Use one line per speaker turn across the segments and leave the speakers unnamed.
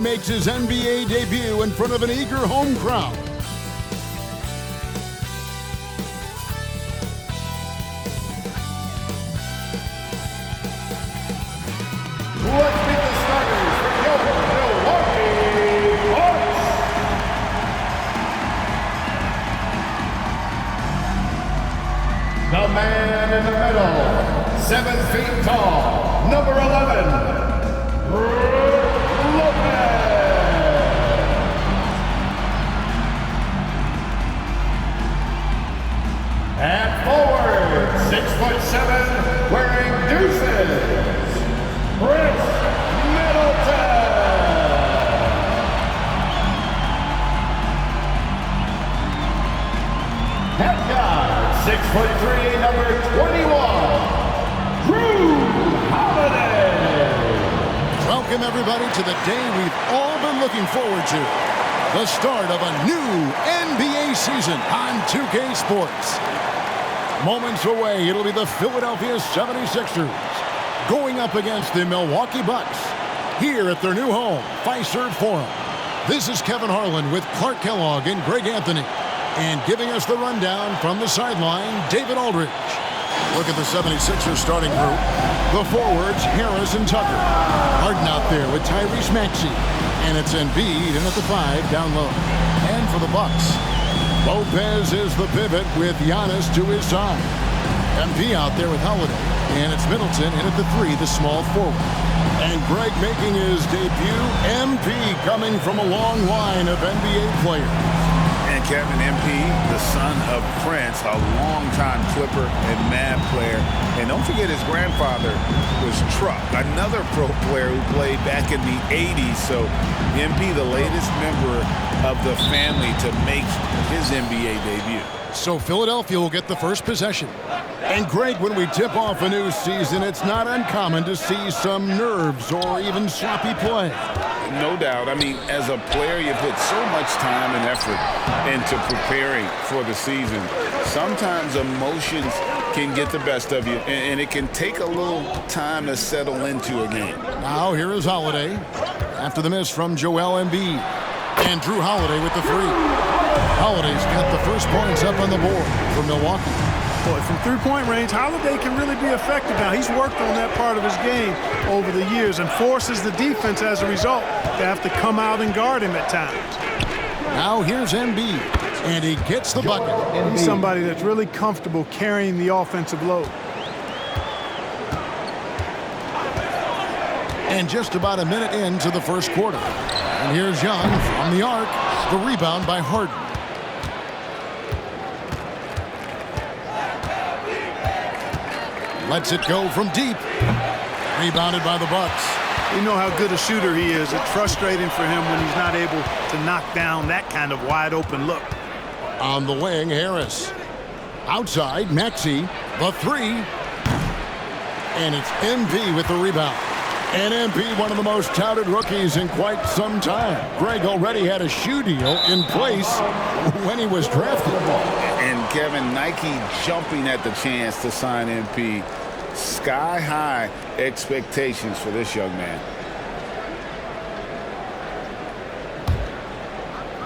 makes his NBA debut in front of an eager home crowd.
Let's meet the starters for your Milwaukee Bucks. The man in the middle, 7 feet tall, number 11, At forward, 6'7", wearing deuces, Chris Middleton. At guard, 6'3", number 21, Drew Holiday.
Welcome everybody to the day we've all been looking forward to. The start of a new NBA season on 2K Sports. Moments away, it'll be the Philadelphia 76ers going up against the Milwaukee Bucks here at their new home, Fiserv Forum. This is Kevin Harlan with Clark Kellogg and Greg Anthony. And giving us the rundown from the sideline, David Aldridge. Look at the 76ers starting group. The forwards, Harris and Tucker. Harden out there with Tyrese Maxey. And it's Embiid in at the 5 down low. And for the Bucks, Lopez is the pivot with Giannis to his side. MP out there with Holiday. And it's Middleton in at the 3, the small forward. And Greg making his debut, MP coming from a long line of NBA players.
And Kevin, MP, the son of Prince, a longtime Clipper and Mavs player. And don't forget his grandfather was Truck, another pro player who played back in the 80s. So MP, the latest member of the family to make his NBA debut.
So Philadelphia will get the first possession. And Greg, when we tip off a new season, it's not uncommon to see some nerves or even sloppy play.
No doubt. I mean, as a player, you put so much time and effort into preparing for the season. Sometimes emotions can get the best of you, and it can take a little time to settle into a game.
Now here is Holiday after the miss from Joel Embiid. And Drew Holiday with the 3. Holiday's got the first points up on the board for Milwaukee.
Boy, from three-point range, Holiday can really be effective now. He's worked on that part of his game over the years and forces the defense as a result to have to come out and guard him at times.
Now here's Embiid, and he gets the bucket.
He's somebody that's really comfortable carrying the offensive load.
And just about a minute into the first quarter. And here's Young from the arc. The rebound by Harden. Lets it go from deep. Rebounded by the Bucks.
You know how good a shooter he is. It's frustrating for him when he's not able to knock down that kind of wide open look.
On the wing, Harris. Outside, Maxey. The 3. And it's MP with the rebound. And MP, one of the most touted rookies in quite some time. Greg already had a shoe deal in place when he was drafted.
And Kevin, Nike jumping at the chance to sign MP. Sky-high expectations for this young man.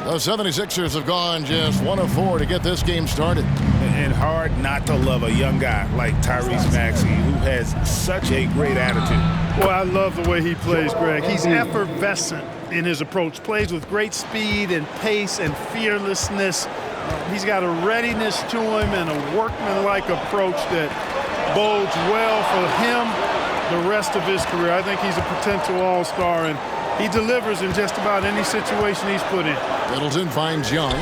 The 76ers have gone just 1 of 4 to get this game started.
And hard not to love a young guy like Tyrese Maxey, who has such a great attitude.
Well, I love the way he plays, Greg. He's effervescent in his approach. Plays with great speed and pace and fearlessness. He's got a readiness to him and a workmanlike approach that bodes well for him the rest of his career. I think he's a potential all-star, and he delivers in just about any situation he's put in.
Middleton finds Young.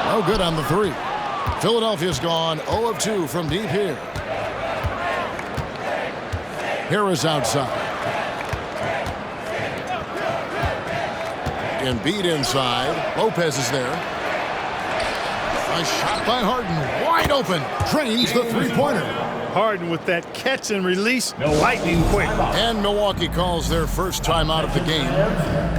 No good on the 3. Philadelphia's gone 0 of 2 from deep here. Harris outside. Embiid inside. Lopez is there. A shot by Harden. Wide open. Drains the three-pointer.
Harden with that catch and release, lightning quick.
And Milwaukee calls their first time out of the game.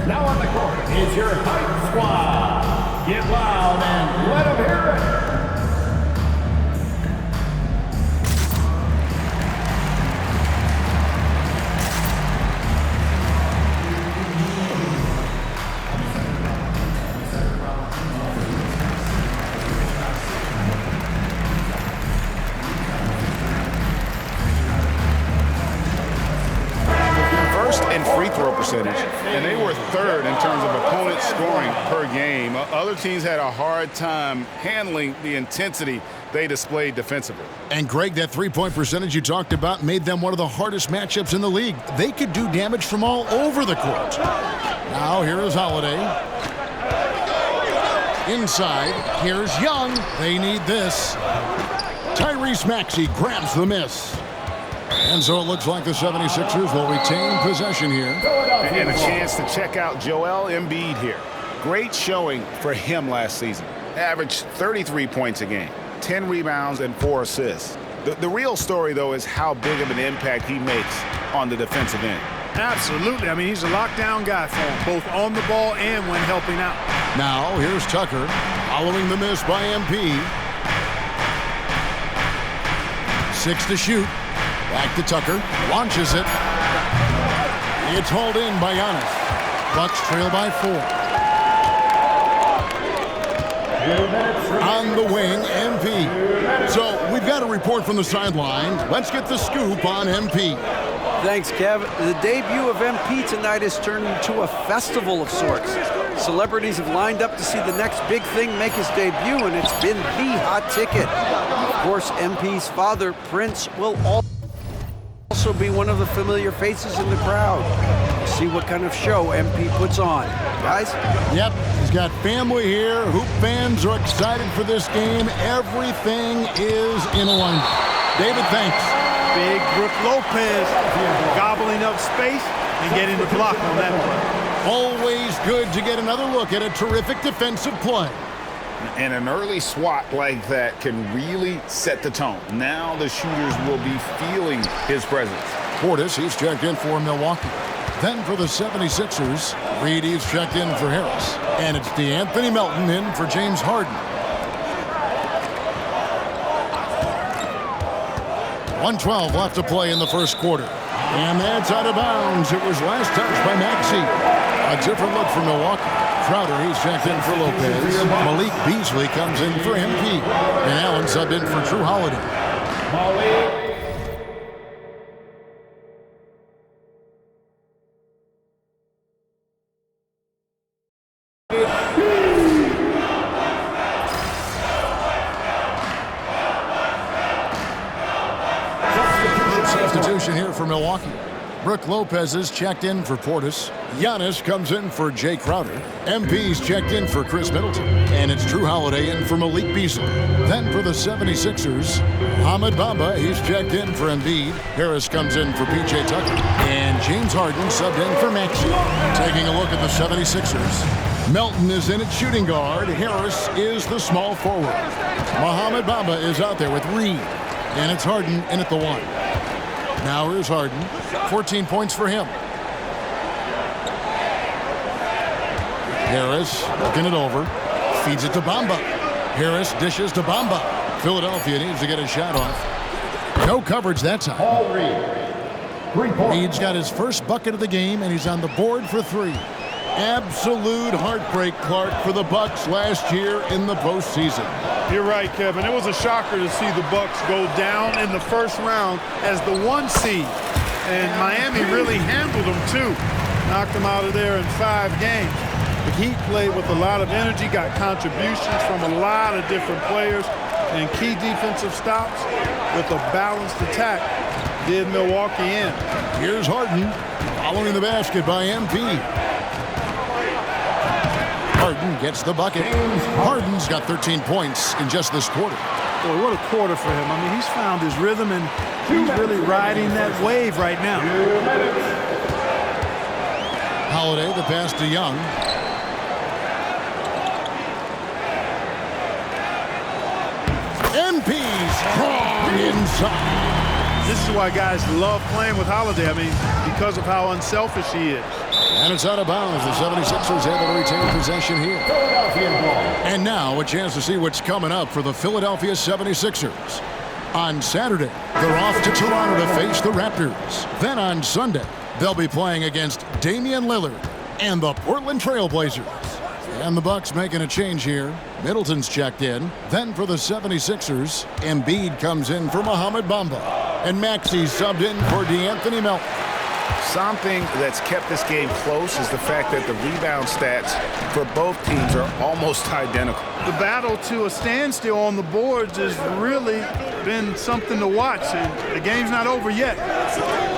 Now on the court is your Hype Squad. Get loud and let them hear it.
throw percentage, and they were third in terms of opponent scoring per game. Other teams had a hard time handling the intensity they displayed defensively.
And Greg, that three-point percentage you talked about made them one of the hardest matchups in the league. They could do damage from all over the court. Now here is Holiday. Inside, here's Young. They need this. Tyrese Maxey grabs the miss. And so it looks like the 76ers will retain possession here.
And a chance to check out Joel Embiid here. Great showing for him last season. Averaged 33 points a game, 10 rebounds, and 4 assists. The real story, though, is how big of an impact he makes on the defensive end.
Absolutely. I mean, he's a lockdown guy for him, both on the ball and when helping out.
Now, here's Tucker, following the miss by MP. 6 to shoot. Back to Tucker. Launches it. It's hauled in by Giannis. Bucks trail by 4. On the wing, MP. So, we've got a report from the sideline. Let's get the scoop on MP.
Thanks, Kev. The debut of MP tonight has turned into a festival of sorts. Celebrities have lined up to see the next big thing make his debut, and it's been the hot ticket. Of course, MP's father, Prince, will also be one of the familiar faces in the crowd. We'll see what kind of show MP puts on. Guys?
Yep, he's got family here. Hoop fans are excited for this game. Everything is in alignment. David, thanks.
Big Brook Lopez gobbling up space and getting the block on that play.
Always good to get another look at a terrific defensive play.
And an early swat like that can really set the tone. Now the shooters will be feeling his presence.
Portis, he's checked in for Milwaukee. Then for the 76ers, Reed, he's checked in for Harris. And it's DeAnthony Melton in for James Harden. 1:12 left to play in the first quarter. And that's out of bounds. It was last touched by Maxey. A different look for Milwaukee. Crowder, he's checked in for Lopez. Malik Beasley comes in for MP. And Allen subbed in for Drew Holiday. Substitution here for Milwaukee. Brook Lopez is checked in for Portis. Giannis comes in for Jay Crowder. MP's checked in for Chris Middleton. And it's Drew Holiday in for Malik Beasley. Then for the 76ers, Ahmed Bamba, he's checked in for Embiid. Harris comes in for P.J. Tucker. And James Harden subbed in for Maxey. Taking a look at the 76ers. Melton is in at shooting guard. Harris is the small forward. Mohamed Bamba is out there with Reed. And it's Harden in at the 1. Now here's Harden. 14 points for him. Harris looking it over. Feeds it to Bamba. Harris dishes to Bamba. Philadelphia needs to get a shot off. No coverage that time. Reed's got his first bucket of the game, and he's on the board for 3. Absolute heartbreak, Clark, for the Bucks last year in the postseason.
You're right, Kevin. It was a shocker to see the Bucks go down in the first round as the 1 seed. And Miami really handled them, too. Knocked them out of there in 5 games. The Heat played with a lot of energy, got contributions from a lot of different players, and key defensive stops with a balanced attack did Milwaukee in.
Here's Harden following the basket by MP. Harden gets the bucket. Harden's got 13 points in just this quarter.
Boy, what a quarter for him. I mean, he's found his rhythm, and he's really riding that wave right now.
Holiday, the pass to Young. MP's strong inside.
This is why guys love playing with Holiday. I mean, because of how unselfish he is.
And it's out of bounds. The 76ers able to retain possession here. And now a chance to see what's coming up for the Philadelphia 76ers. On Saturday, they're off to Toronto to face the Raptors. Then on Sunday, they'll be playing against Damian Lillard and the Portland Trail Blazers. And the Bucks making a change here. Middleton's checked in. Then for the 76ers, Embiid comes in for Mohamed Bamba. And Maxey's subbed in for DeAnthony Melton.
Something that's kept this game close is the fact that the rebound stats for both teams are almost identical.
The battle to a standstill on the boards has really been something to watch, and the game's not over yet.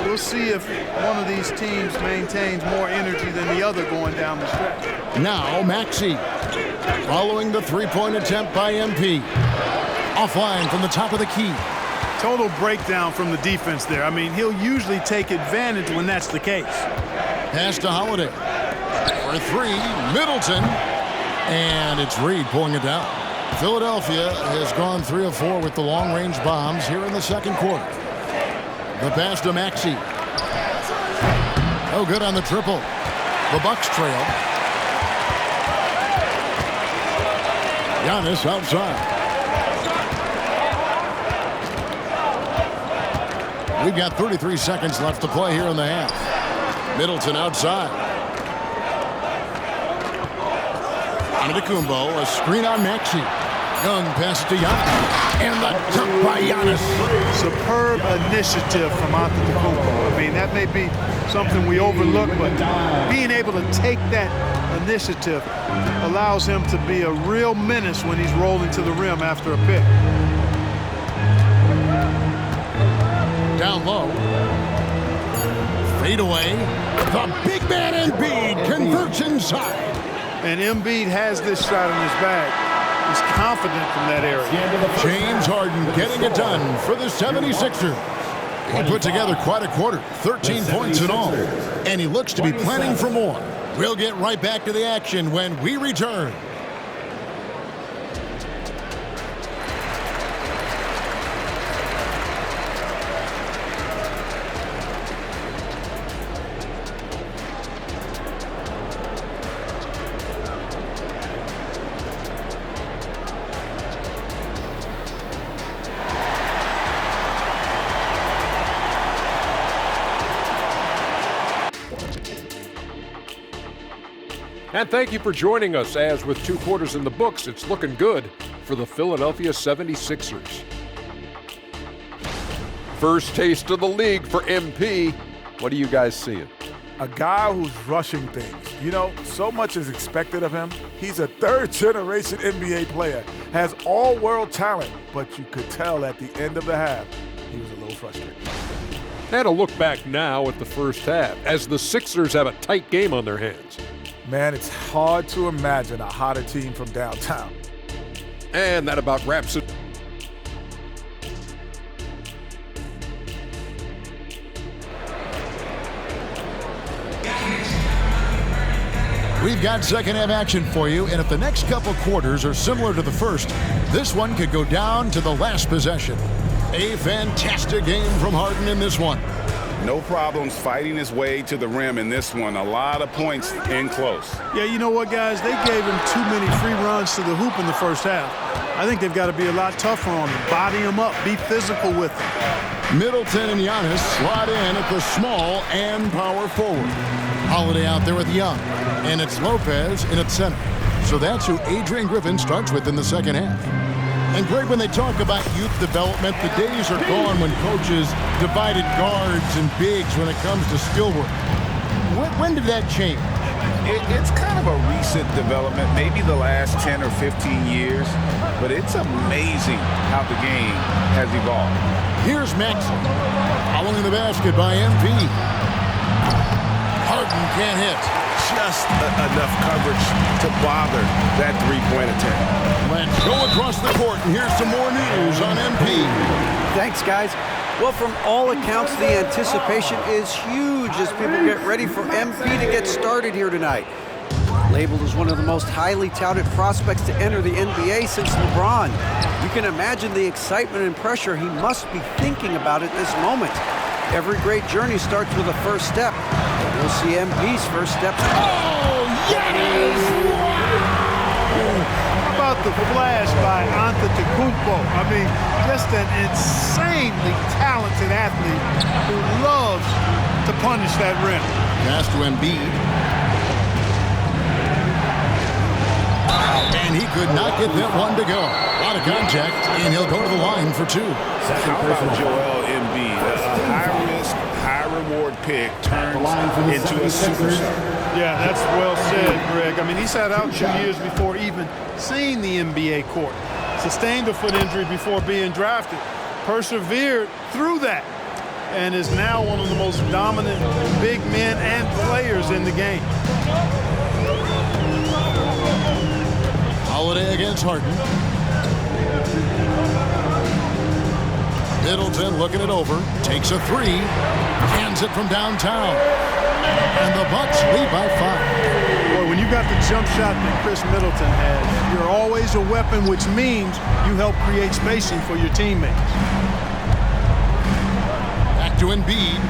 We'll see if one of these teams maintains more energy than the other going down the stretch.
Now Maxey following the three-point attempt by MP. Offline from the top of the key.
Total breakdown from the defense there. I mean, he'll usually take advantage when that's the case.
Pass to Holiday. For three, Middleton. And it's Reed pulling it down. Philadelphia has gone 3 of 4 with the long-range bombs here in the second quarter. The pass to Maxey. Oh, good on the triple. The Bucks trail. Giannis outside. We've got 33 seconds left to play here in the half. Middleton outside. Antetokounmpo, a screen on Maxey. Young passes to Giannis. And the dunk by Giannis.
Superb initiative from Antetokounmpo. I mean, that may be something we overlook, but being able to take that initiative allows him to be a real menace when he's rolling to the rim after a pick.
Down low. Fade away. The big man Embiid converts inside.
And Embiid has this shot in his bag. He's confident from that area.
James Harden getting it done for the 76ers. He put together quite a quarter, 13 points in all. And he looks to be planning for more. We'll get right back to the action when we return.
And thank you for joining us, as with 2 quarters in the books, it's looking good for the Philadelphia 76ers. First taste of the league for MP. What are you guys seeing?
A guy who's rushing things. You know, so much is expected of him. He's a third-generation NBA player, has all-world talent, but you could tell at the end of the half he was a little frustrated.
And a look back now at the first half, as the Sixers have a tight game on their hands.
Man, it's hard to imagine a hotter team from downtown.
And that about wraps it.
We've got second half action for you, and if the next couple quarters are similar to the first, this one could go down to the last possession. A fantastic game from Harden in this one.
No problems fighting his way to the rim in this one. A lot of points in close.
Yeah, you know what, guys? They gave him too many free runs to the hoop in the first half. I think they've got to be a lot tougher on him. Body him up. Be physical with him.
Middleton and Giannis slot in at the small and power forward. Holiday out there with Young. And it's Lopez in at center. So that's who Adrian Griffin starts with in the second half. And Greg, when they talk about youth development, the days are gone when coaches divided guards and bigs when it comes to skill work. When did that change?
It's kind of a recent development, maybe the last 10 or 15 years, but it's amazing how the game has evolved.
Here's Maxey, following the basket by MP. Harden can't hit.
Just enough coverage to bother that three-point attempt.
Let's go across the court, and here's some more news on MP.
Thanks, guys. Well, from all accounts, the anticipation is huge as people get ready for MP to get started here tonight. Labeled as one of the most highly touted prospects to enter the NBA since LeBron. You can imagine the excitement and pressure he must be thinking about at this moment. Every great journey starts with a first step. We'll see MP's first steps.
Oh, yes!
How about the flash by Antetokounmpo? I mean, just an insanely talented athlete who loves to punish that rim.
Pass to Embiid. And he could not get that one to go. A lot of contact, and he'll go to the line for 2.
How about Joel Embiid? A high-risk, high high-reward pick turns into a superstar.
Yeah, that's well said, Greg. I mean, he sat out 2 years before even seeing the NBA court. Sustained a foot injury before being drafted. Persevered through that and is now one of the most dominant big men and players in the game.
Holiday against Harden. Middleton looking it over. Takes a three. Hands it from downtown. And the Bucks lead by 5.
Boy, when you got the jump shot that Chris Middleton has, you're always a weapon, which means you help create spacing for your teammates.
Back to Embiid.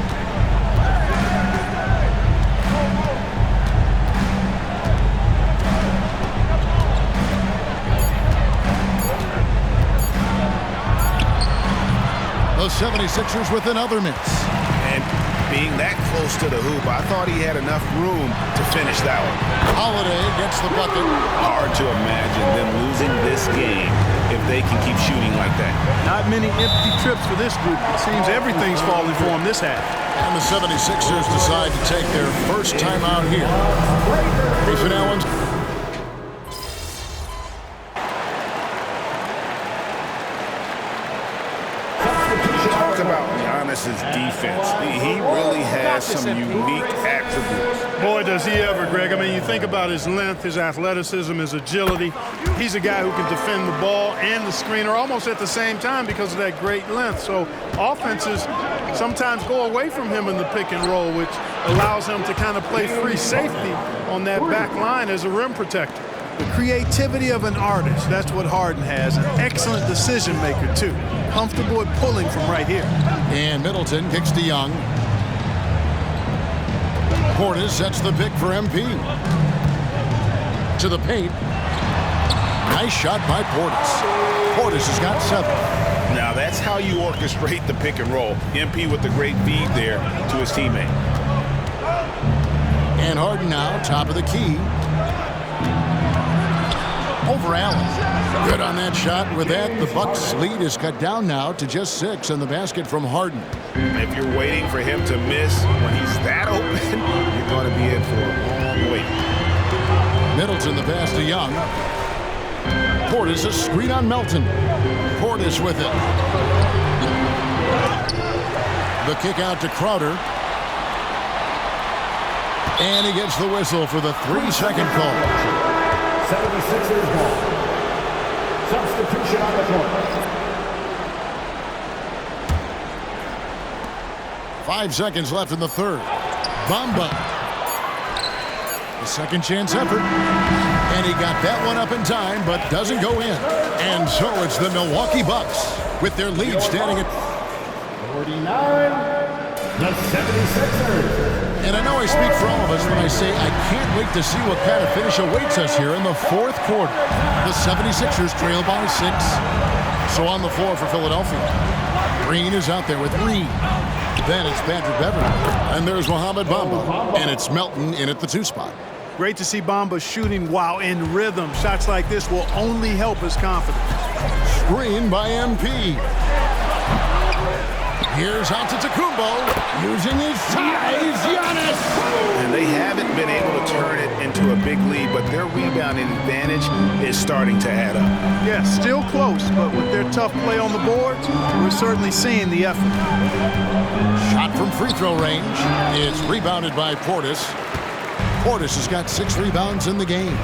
The 76ers with another miss.
And being that close to the hoop, I thought he had enough room to finish that one.
Holiday gets the bucket.
Hard to imagine them losing this game if they can keep shooting like that.
Not many empty trips for this group. It seems everything's falling for them this half.
And the 76ers decide to take their first time out here. Grayson Allen's.
Talk about Giannis's defense. He really has some unique attributes.
Boy, does he ever, Greg. I mean, you think about his length, his athleticism, his agility. He's a guy who can defend the ball and the screener almost at the same time because of that great length. So offenses sometimes go away from him in the pick and roll, which allows him to kind of play free safety on that back line as a rim protector. The creativity of an artist, that's what Harden has. An excellent decision maker, too. Comfortable at pulling from right here.
And Middleton kicks to Young. Portis sets the pick for MP. To the paint. Nice shot by Portis. Portis has got 7.
Now that's how you orchestrate the pick and roll. MP with the great feed there to his teammate.
And Harden now, top of the key. Over Allen. Good on that shot. With that, the Bucks' lead is cut down now to just 6 on the basket from Harden.
If you're waiting for him to miss when he's that open, you're going to be in for a long wait.
Middleton the pass to Young. Portis a screen on Melton. Portis with it. The kick out to Crowder. And he gets the whistle for the 3-second call.
76ers ball. Substitution on the court.
5 seconds left in the third. Bamba. A second chance effort. And he got that one up in time, but doesn't go in. And so it's the Milwaukee Bucks with their lead standing at
49. The 76ers.
And I know I speak for all of us when I say I can't wait to see what kind of finish awaits us here in the fourth quarter. The 76ers trail by 6. So on the floor for Philadelphia. Green is out there with Reed. Then it's Patrick Beverley. And there's Mohamed Bamba. And it's Melton in at the 2 spot.
Great to see Bamba shooting while in rhythm. Shots like this will only help his confidence.
Screen by MP. Here's Antetokounmpo using his size. Giannis.
And they haven't been able to turn it into a big lead, but their rebounding advantage is starting to add up.
Yeah, still close, but with their tough play on the boards, we're certainly seeing the effort.
Shot from free throw range. It's rebounded by Portis. Portis has got 6 rebounds in the game.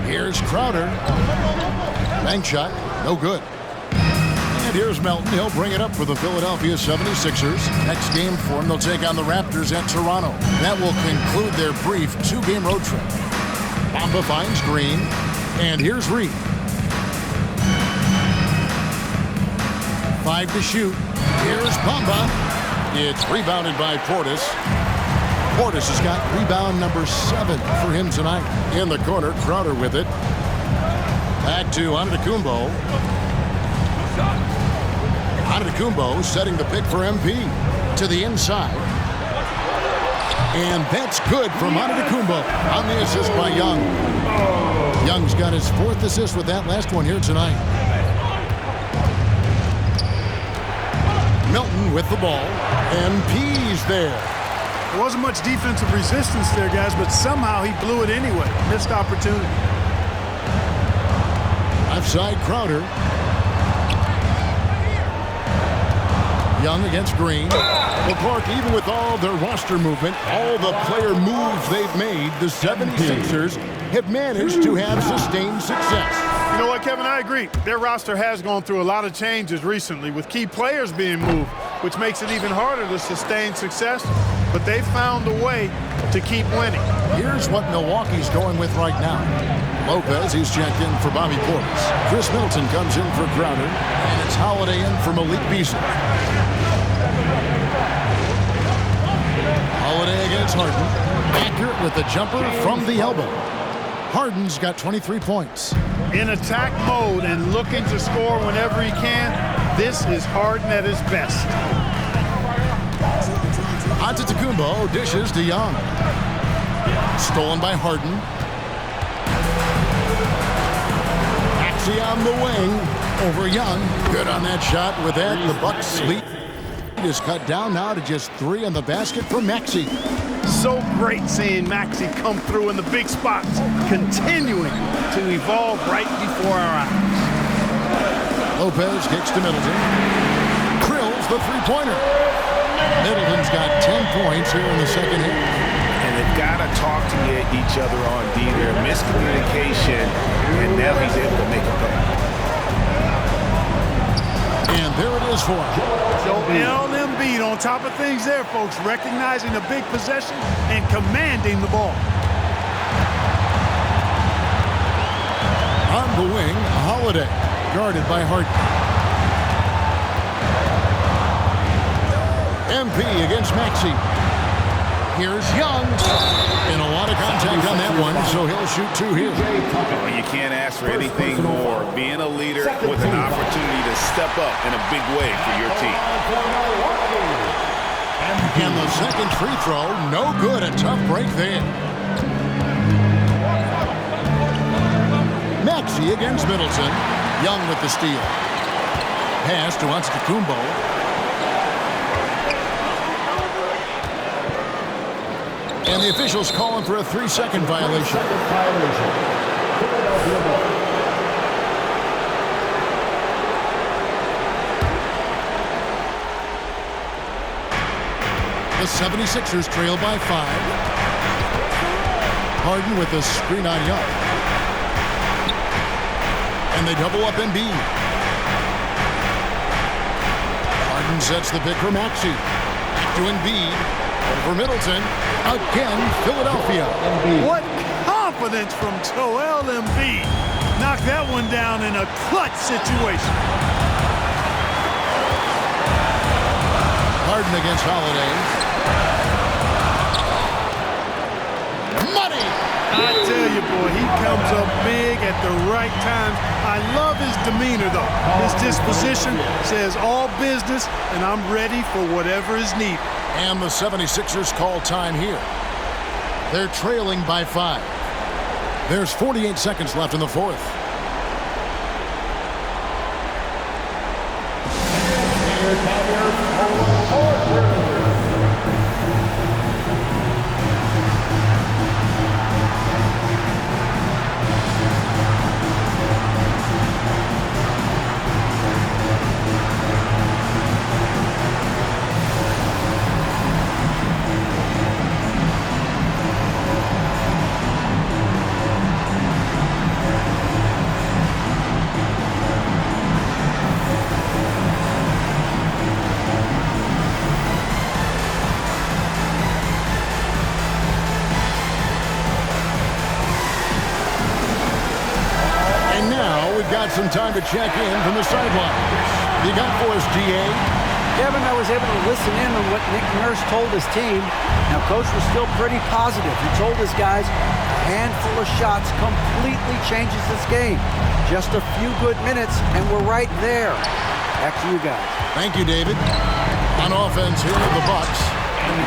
Here's Crowder. Bank shot, no good. And here's Melton. He'll bring it up for the Philadelphia 76ers. Next game for them, they'll take on the Raptors at Toronto. That will conclude their brief 2-game road trip. Bamba finds Green. And here's Reed. 5 to shoot. Here's Bamba. It's rebounded by Portis. Portis has got rebound number 7 for him tonight. In the corner, Crowder with it. Back to Antetokounmpo. Antetokounmpo setting the pick for MP to the inside. And that's good from Antetokounmpo on the assist by Young. Young's got his 4th assist with that last one here tonight. Milton with the ball. MP's there.
There wasn't much defensive resistance there, guys, but somehow he blew it anyway. Missed opportunity.
Offside Crowder. Young against Green. Well, Clark, even with all their roster movement, all the player moves they've made, the 76ers have managed to have sustained success.
You know what, Kevin? I agree. Their roster has gone through a lot of changes recently with key players being moved, which makes it even harder to sustain success. But they found a way to keep winning.
Here's what Milwaukee's going with right now. Lopez, he's checked in for Bobby Portis. Chris Middleton comes in for Crowder. And it's Holiday in for Malik Beasley. Holiday against Harden. Accurate with the jumper from the elbow. Harden's got 23 points.
In attack mode and looking to score whenever he can, this is Harden at his best.
Antetokounmpo dishes to Young. Stolen by Harden. Maxey on the wing over Young. Good on that shot. With that, the Bucks lead is cut down now to just 3 on the basket for Maxey.
So great seeing Maxey come through in the big spots, continuing to evolve right before our eyes.
Lopez kicks to Middleton. Drills the three-pointer. Middleton's got 10 points here in the second half.
And they've got to talk to each other on D. There, miscommunication, and now he's able to make a play.
And there it is for him.
Joel Embiid on top of things there, folks, recognizing the big possession and commanding the ball.
On the wing, Holiday, guarded by Harden. MP against Maxey. Here's Young. And a lot of contact on that one, so he'll shoot 2 here.
Well, you can't ask for anything more. Being a leader with an opportunity to step up in a big way for your team.
And the second free throw, no good. A tough break there. Maxey against Middleton. Young with the steal. Pass to Antetokounmpo. And the officials calling for a 3-second violation. The 76ers trail by 5. Harden with the screen on Young. And they double up Embiid. Harden sets the pick for Maxey. Back to Embiid. Over Middleton. Again, Philadelphia.
What confidence from Joel Embiid. Knocked that one down in a clutch situation.
Harden against Holiday. Money!
I tell you, boy, he comes up big at the right time. I love his demeanor, though. His disposition says all business, and I'm ready for whatever is needed.
And the 76ers call time here. They're trailing by 5. There's 48 seconds left in the fourth. Some time to check in from the sideline. You got for us, G.A.?
Kevin, I was able to listen in on what Nick Nurse told his team. Now, Coach was still pretty positive. He told his guys a handful of shots completely changes this game. Just a few good minutes, and we're right there. Back to you guys.
Thank you, David. On offense here are the Bucks.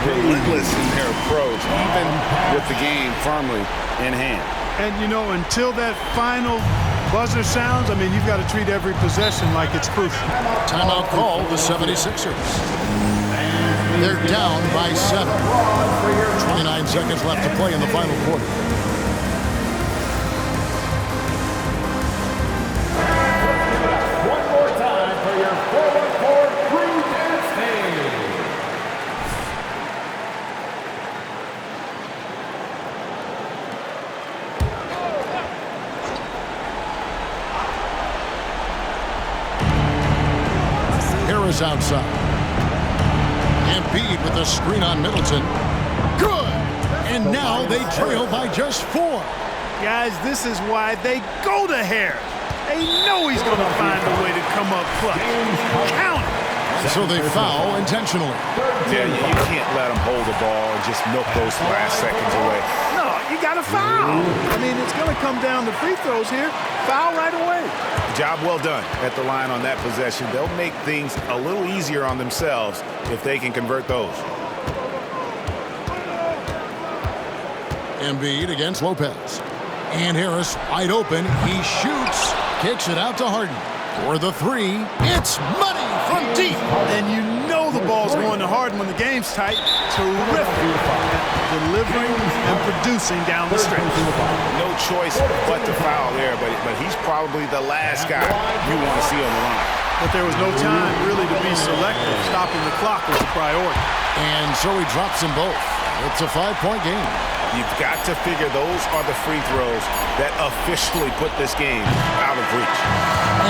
Relentless in their approach, even with the game firmly in hand.
And, you know, until that final Buzzer sounds, I mean, you've got to treat every possession like it's crucial.
Timeout call, the 76ers. They're down by 7. 29 seconds left to play in the final quarter.
One more time for your 4-on-4 crew dance stage.
Harris outside. Embiid with the screen on Middleton. Good! And now they trail by just 4.
Guys, this is why they go to Harris. They know he's going to find a way to come up clutch. Count it.
So they foul intentionally.
Yeah, you can't let them hold the ball and just milk those last seconds away.
No, you got to foul. I mean, it's going to come down to free throws here. Foul right away.
Job well done at the line on that possession. They'll make things a little easier on themselves if they can convert those.
Embiid against Lopez. And Harris wide open. He shoots. Kicks it out to Harden. For the 3, it's money from deep.
And you know the ball's going to Harden when the game's tight. Terrific at delivering and producing down the stretch.
No choice but to foul there, but he's probably the last guy you want to see on the line.
But there was no time really to be selective. Stopping the clock was the priority.
And so he drops them both. It's a 5-point game.
You've got to figure those are the free throws that officially put this game out of reach.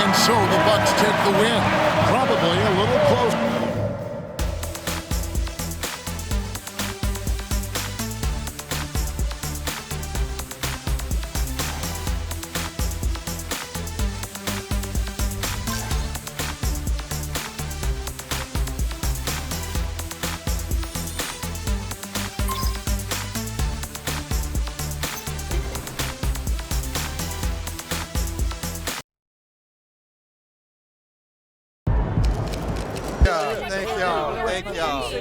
And so the Bucks take the win. Probably a little close.
Thank y'all.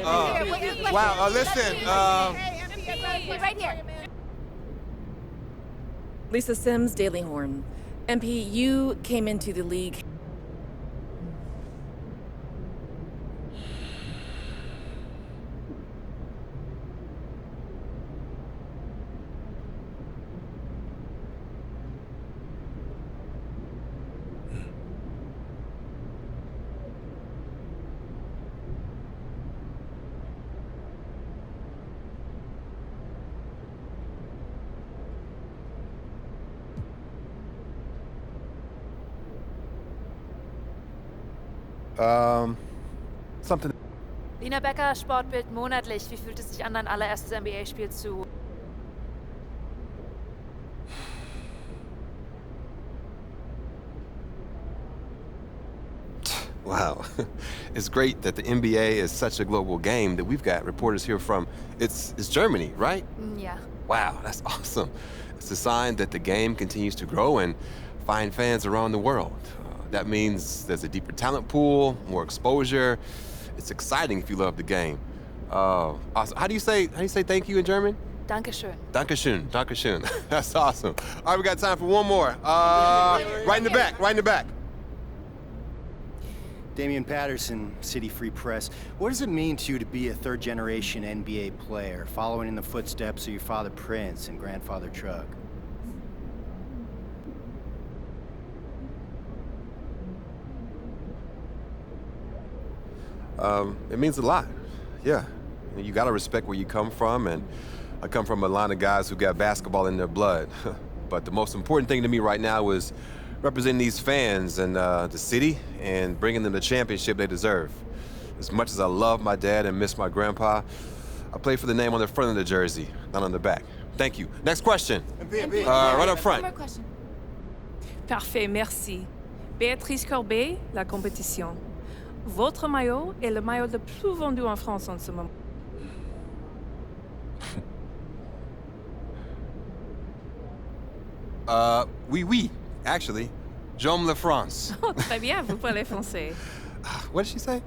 Wow, listen.
Right here. Lisa Sims, Daily Horn. MP, you came into the league.
Something.
Lina Becker, Sportbild monatlich. Wie fühlt es sich an, dein allererstes NBA-Spiel zu...
Wow. It's great that the NBA is such a global game that we've got reporters here from, it's Germany, right?
Ja.
Wow, that's awesome. It's a sign that the game continues to grow and find fans around the world. That means there's a deeper talent pool, more exposure. It's exciting if you love the game. Awesome. How do you say thank you in German?
Dankeschön.
Dankeschön, Dankeschön. That's awesome. All right, we got time for one more. Right in the back.
Damian Patterson, City Free Press. What does it mean to you to be a third-generation NBA player, following in the footsteps of your father Prince and grandfather Chuck?
It means a lot, yeah. You gotta respect where you come from, and I come from a line of guys who got basketball in their blood. But the most important thing to me right now is representing these fans and the city and bringing them the championship they deserve. As much as I love my dad and miss my grandpa, I play for the name on the front of the jersey, not on the back. Thank you. Next question. Right up front.
One more question.
Parfait, merci. Béatrice Corbet, La Compétition. Votre maillot est le maillot le plus vendu en France en ce moment.
Oui, actually. J'aime la France.
Oh, très bien, vous parlez français.
What did she say?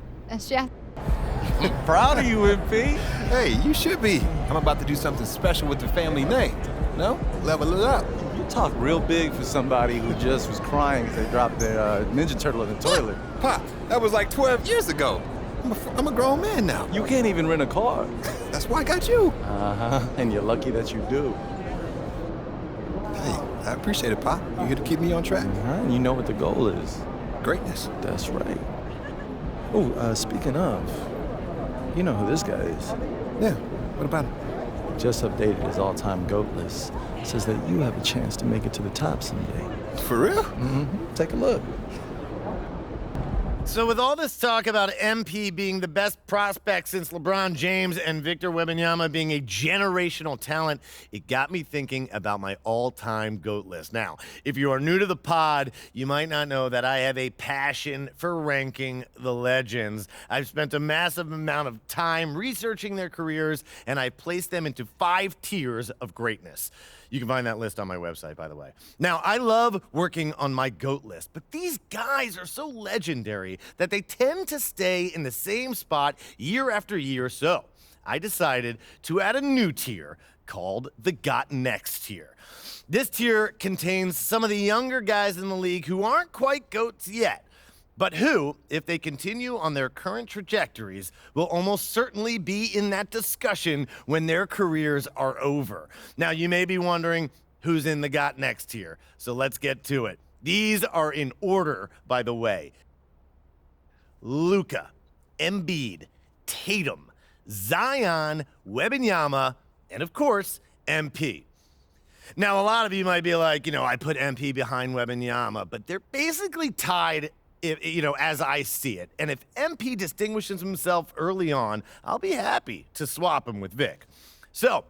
Proud of you, MP.
Hey, you should be. I'm about to do something special with the family name.
No? Level it up.
You talk real big for somebody who just was crying as they dropped their Ninja Turtle in the toilet.
Pop, that was like 12 years ago.
I'm a grown man now.
You can't even rent a car.
That's why I got you.
Uh-huh, and you're lucky that you do.
Hey, I appreciate it, Pop. You here to keep me on track.
And you know what the goal is.
Greatness.
That's right. Oh, speaking of, you know who this guy is.
Yeah, what about him?
Just updated his all-time GOAT list. Says that you have a chance to make it to the top someday.
For real?
Mm-hmm. Take a look.
So with all this talk about MP being the best prospect since LeBron James and Victor Wembanyama being a generational talent, it got me thinking about my all-time GOAT list. Now, if you are new to the pod, you might not know that I have a passion for ranking the legends. I've spent a massive amount of time researching their careers, and I've placed them into 5 tiers of greatness. You can find that list on my website, by the way. Now, I love working on my GOAT list, but these guys are so legendary that they tend to stay in the same spot year after year. So I decided to add a new tier called the Got Next tier. This tier contains some of the younger guys in the league who aren't quite GOATs yet, but who, if they continue on their current trajectories, will almost certainly be in that discussion when their careers are over. Now, you may be wondering who's in the Got Next tier, so let's get to it. These are in order, by the way. Luka, Embiid, Tatum, Zion, Wembanyama, and of course, MP. Now, a lot of you might be like, I put MP behind Wembanyama, but they're basically tied, as I see it. And if MP distinguishes himself early on, I'll be happy to swap him with Vic. So,